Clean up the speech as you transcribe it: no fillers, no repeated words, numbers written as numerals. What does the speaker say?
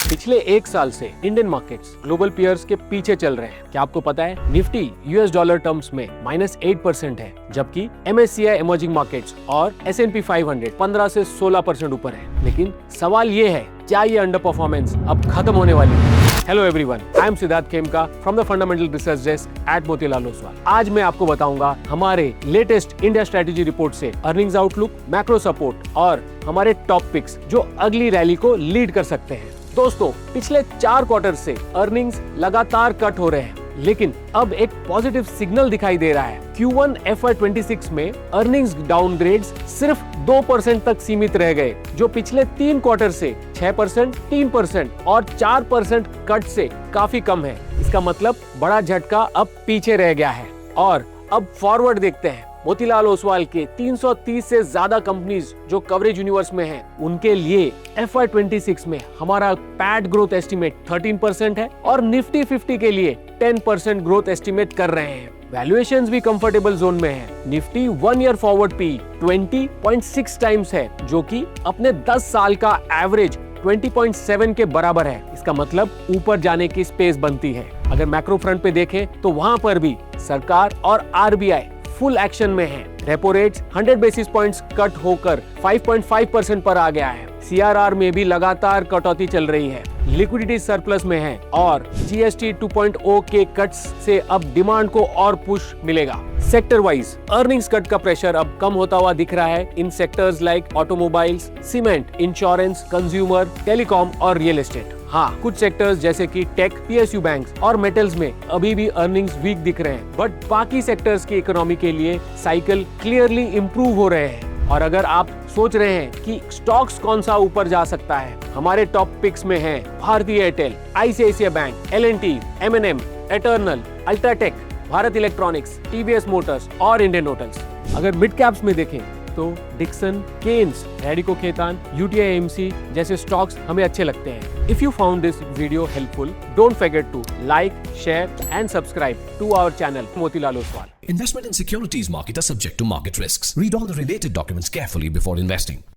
पिछले एक साल से इंडियन मार्केट्स ग्लोबल पीयर्स के पीछे चल रहे हैं। क्या आपको पता है निफ्टी यूएस डॉलर टर्म्स में -8% है, जबकि MSCI इमर्जिंग मार्केट्स और S&P 500 15 से 16% ऊपर है। लेकिन सवाल ये है, क्या ये अंडर परफॉर्मेंस अब खत्म होने वाली है? Hello everyone, I am Siddharth Khemka from the fundamental research desk at Motilal Oswal. आज मैं आपको बताऊंगा हमारे लेटेस्ट इंडिया स्ट्रेटेजी रिपोर्ट से अर्निंग्स आउटलुक, मैक्रो सपोर्ट और हमारे टॉप पिक्स जो अगली रैली को लीड कर सकते हैं। दोस्तों, पिछले 4 क्वार्टर से अर्निंग्स लगातार कट हो रहे हैं, लेकिन अब एक पॉजिटिव सिग्नल दिखाई दे रहा है। Q1 FY26 में अर्निंग्स डाउनग्रेड्स सिर्फ 2% तक सीमित रह गए, जो पिछले 3 क्वार्टर से 6%, 3% और 4% कट से काफी कम है। इसका मतलब बड़ा झटका अब पीछे रह गया है। और अब फॉरवर्ड देखते हैं। मोतीलाल ओसवाल के 330 से ज्यादा कंपनीज जो कवरेज यूनिवर्स में हैं, उनके लिए FY26 में हमारा पैट ग्रोथ एस्टिमेट 13% है और निफ्टी 50 के लिए 10% ग्रोथ एस्टिमेट कर रहे हैं। वैल्यूएशंस भी कंफर्टेबल जोन में है। Nifty 1 year forward P 20.6 times है, जो कि अपने 10 साल का एवरेज 20.7 के बराबर है। इसका मतलब ऊपर जाने की स्पेस बनती है। अगर मैक्रो फ्रंट पे देखें तो वहां पर भी सरकार और RBI फुल एक्शन में है। Repo rates 100 basis points cut होकर 5.5% पर आ गया है। CRR में भी लगातार कटौती चल रही है। लिक्विडिटी सरप्लस में है और GST 2.0 के कट्स से अब डिमांड को और पुश मिलेगा। सेक्टर वाइज अर्निंग्स कट का प्रेशर अब कम होता हुआ दिख रहा है in sectors like automobiles, cement, insurance, consumer, telecom और रियल एस्टेट। हाँ, कुछ सेक्टर्स जैसे कि टेक, PSU बैंक्स और मेटल्स में अभी भी अर्निंग्स वीक दिख रहे हैं, बट बाकी सेक्टर्स की इकोनॉमी के लिए साइकिल क्लियरली इंप्रूव हो रहे हैं। और अगर आप सोच रहे हैं कि स्टॉक्स कौन सा ऊपर जा सकता है, हमारे टॉप पिक्स में हैं भारतीय Airtel, ICICI bank, L&T, M&M, Eternal, UltraTech, Bharat Electronics, TVS Motors और इंडियन होटल्स। अगर मिड कैप्स में देखें तो Dixon, Kaynes, Radico Khaitan, UTI AMC जैसे स्टॉक्स हमें अच्छे लगते हैं। If you found this video helpful, don't forget to like, share and subscribe to our channel Motilal Oswal. Investment in securities market are subject to market risks. Read all the related documents carefully before investing.